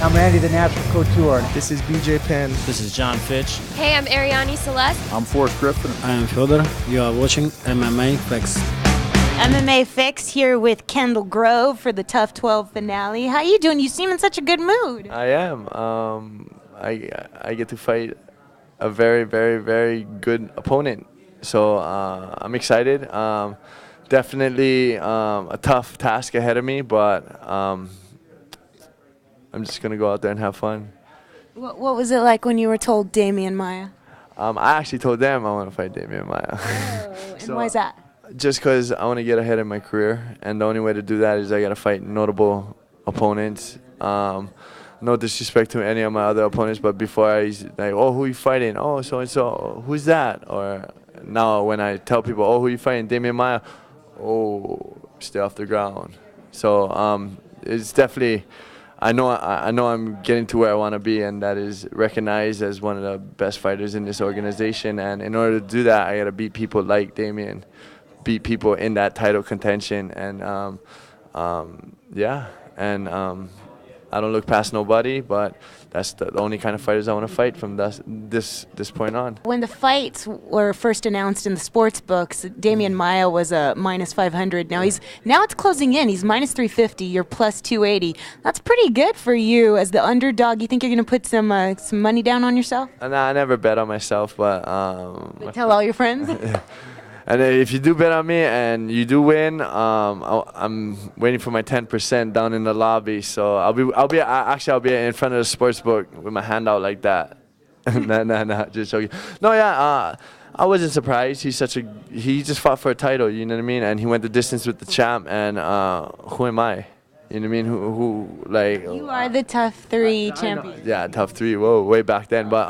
I'm Randy, the National Couture. This is BJ Penn. This is John Fitch. Hey, I'm Ariane Celeste. I'm Forrest Griffin. I am Fyodor. You are watching MMA Fix. MMA Fix here with Kendall Grove for the Tough 12 finale. How you doing? You seem in such a good mood. I am. I get to fight a very, very, very good opponent. So I'm excited. Definitely a tough task ahead of me, but I'm just going to go out there and have fun. What was it like when you were told Demian Maia? I actually told them I want to fight Demian Maia. Oh, and why is that? Just because I want to get ahead in my career, and the only way to do that is I got to fight notable opponents. No disrespect to any of my other opponents, but before I like, oh, who you fighting? Oh, so and so. Who's that? Or now when I tell people, oh, who you fighting? Demian Maia. Oh, stay off the ground. So it's definitely. I know I'm getting to where I want to be, and that is recognized as one of the best fighters in this organization. And in order to do that, I got to beat people like Demian, beat people in that title contention, and yeah, and I don't look past nobody, but that's the only kind of fighters I want to fight from this point on. When the fights were first announced in the sports books, Demian Maia was a minus 500. Now it's closing in. He's minus 350. You're plus 280. That's pretty good for you as the underdog. You think you're going to put some money down on yourself? Nah, I never bet on myself, but tell all your friends. And if you do bet on me and you do win, I'm waiting for my 10% down in the lobby. So I'll be in front of the sports book with my hand out like that. nah, just joking. No, yeah, I wasn't surprised. He just fought for a title, you know what I mean? And he went the distance with the champ. And who am I? You know what I mean? Who like? You are the tough 3 champion. Yeah, tough 3. Whoa, way back then. But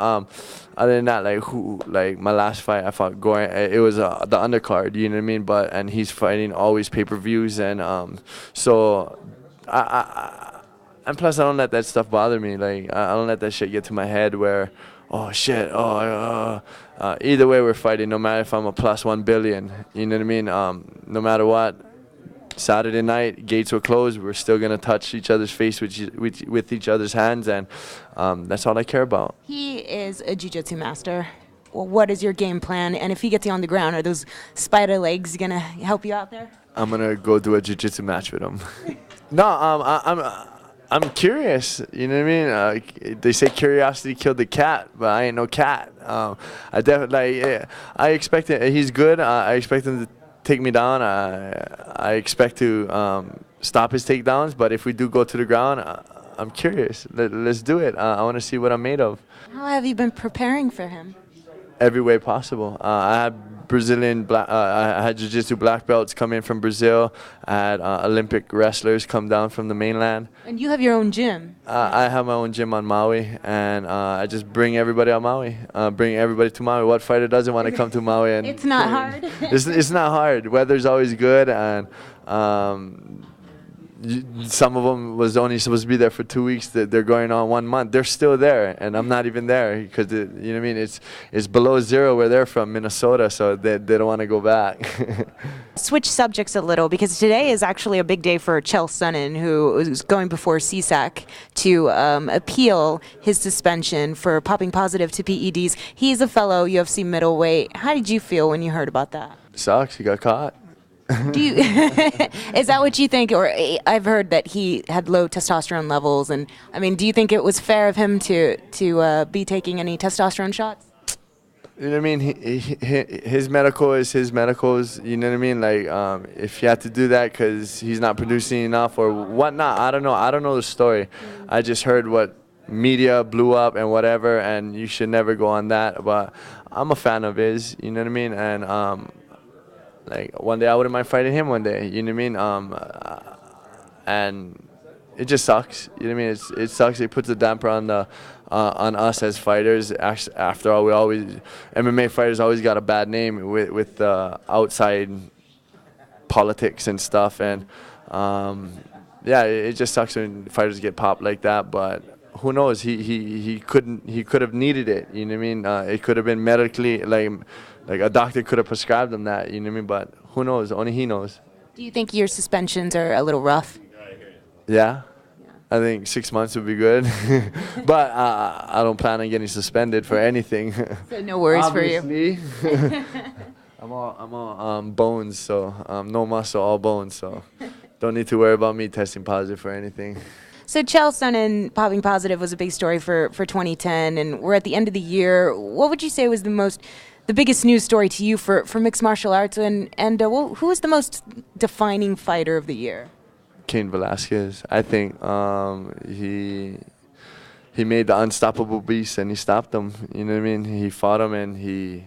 other than that, like my last fight, I fought Goran. It was the undercard. You know what I mean? And he's fighting always pay-per-views, and so and plus I don't let that stuff bother me. Like I don't let that shit get to my head where, oh shit, either way we're fighting. No matter if I'm a plus 1 billion. You know what I mean? No matter what. Saturday night, gates were closed. We're still gonna touch each other's face with each other's hands, and that's all I care about. He is a jiu-jitsu master. Well, what is your game plan? And if he gets you on the ground, are those spider legs gonna help you out there? I'm gonna go do a jiu-jitsu match with him. No, I'm curious. You know what I mean? They say curiosity killed the cat, but I ain't no cat. I definitely, I expect it. He's good. I expect him to take me down. I expect to stop his takedowns, but if we do go to the ground, I'm curious. Let's do it. I want to see what I'm made of. How have you been preparing for him? Every way possible. I had Brazilian, I had jiu-jitsu black belts come in from Brazil. I had Olympic wrestlers come down from the mainland. And you have your own gym. I have my own gym on Maui, and I just bring everybody on Maui. Bring everybody to Maui. What fighter doesn't want to come to Maui? And it's not hard. It's not hard. Weather's always good, and some of them was only supposed to be there for 2 weeks. They're going on 1 month. They're still there, and I'm not even there because you know what I mean. It's below 0 where they're from, Minnesota, so they don't want to go back. Switch subjects a little because today is actually a big day for Chael Sonnen, who is going before CSAC to appeal his suspension for popping positive to PEDs. He's a fellow UFC middleweight. How did you feel when you heard about that? Sucks. He got caught. Do you is that what you think? Or I've heard that he had low testosterone levels, and I mean, do you think it was fair of him to be taking any testosterone shots? You know what I mean? His medical is his medicals. You know what I mean? Like if he had to do that because he's not producing enough or whatnot, I don't know. I don't know the story. I just heard what media blew up and whatever, and you should never go on that. But I'm a fan of his. You know what I mean? And like one day I wouldn't mind fighting him one day, you know what I mean? And it just sucks, you know what I mean? It sucks. It puts a damper on us as fighters. After all, MMA fighters always got a bad name with outside politics and stuff, and yeah, it just sucks when fighters get popped like that. But who knows? He could have needed it, you know what I mean? It could have been medically like a doctor could have prescribed him that, you know what I mean? But who knows? Only he knows. Do you think your suspensions are a little rough? Yeah. I think 6 months would be good. But I don't plan on getting suspended for anything. So no worries for you. Obviously. I'm all bones, so no muscle, all bones. So don't need to worry about me testing positive for anything. So Chael Sonnen popping positive was a big story for 2010, and we're at the end of the year. What would you say was the biggest news story to you for mixed martial arts, and who was the most defining fighter of the year? Cain Velasquez. I think he made the unstoppable beast, and he stopped him. You know what I mean? He fought him, and he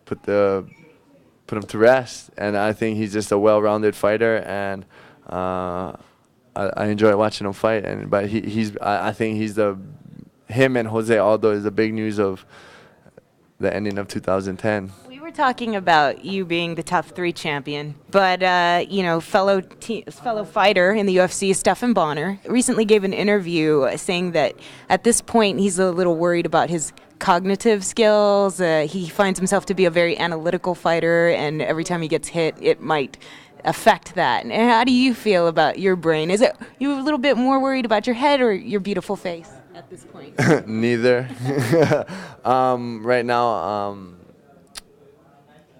put him to rest. And I think he's just a well-rounded fighter, and I enjoy watching him fight. But I think him and Jose Aldo is the big news of the ending of 2010. We were talking about you being the top 3 champion, but fellow fighter in the UFC, Stephan Bonner, recently gave an interview saying that at this point he's a little worried about his cognitive skills. He finds himself to be a very analytical fighter, and every time he gets hit, it might affect that. And how do you feel about your brain? Is it you a little bit more worried about your head or your beautiful face at this point? Neither. Right now,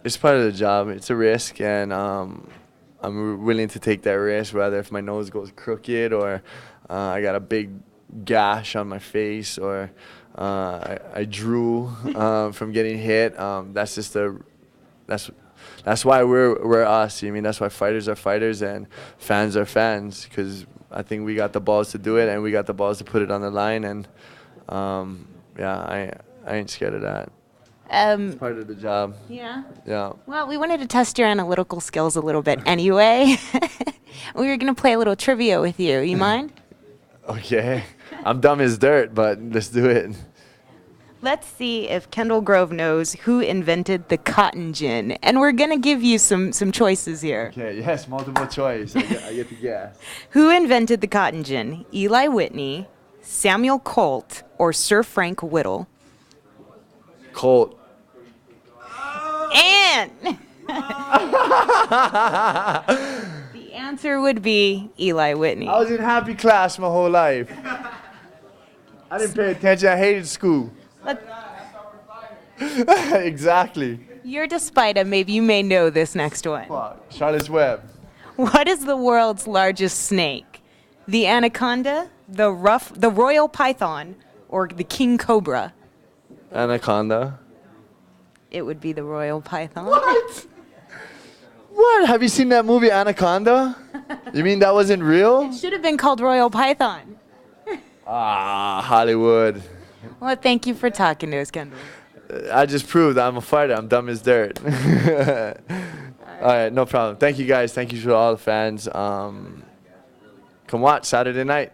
it's part of the job. It's a risk, and I'm willing to take that risk, whether if my nose goes crooked or I got a big gash on my face or I drew from getting hit. That's why we're us. I mean, that's why fighters are fighters and fans are fans, because I think we got the balls to do it, and we got the balls to put it on the line, and I ain't scared of that. It's part of the job. Yeah. Yeah. Well, we wanted to test your analytical skills a little bit anyway. We were going to play a little trivia with you. You mind? Okay. I'm dumb as dirt, but let's do it. Let's see if Kendall Grove knows who invented the cotton gin. And we're going to give you some choices here. Okay, yes, multiple choice. I get to guess. Who invented the cotton gin? Eli Whitney, Samuel Colt, or Sir Frank Whittle? Colt. And the answer would be Eli Whitney. I was in happy class my whole life. I didn't pay attention. I hated school. Exactly. You're Despida. Maybe you may know this next one. Charlotte's Web. What is the world's largest snake? The anaconda, the royal python, or the king cobra? Anaconda. It would be the royal python. What? What? Have you seen that movie Anaconda? You mean that wasn't real? It should have been called Royal Python. Hollywood. Well, thank you for talking to us, Kendall. I just proved I'm a fighter. I'm dumb as dirt. All right, no problem. Thank you, guys. Thank you to all the fans. Come watch Saturday night.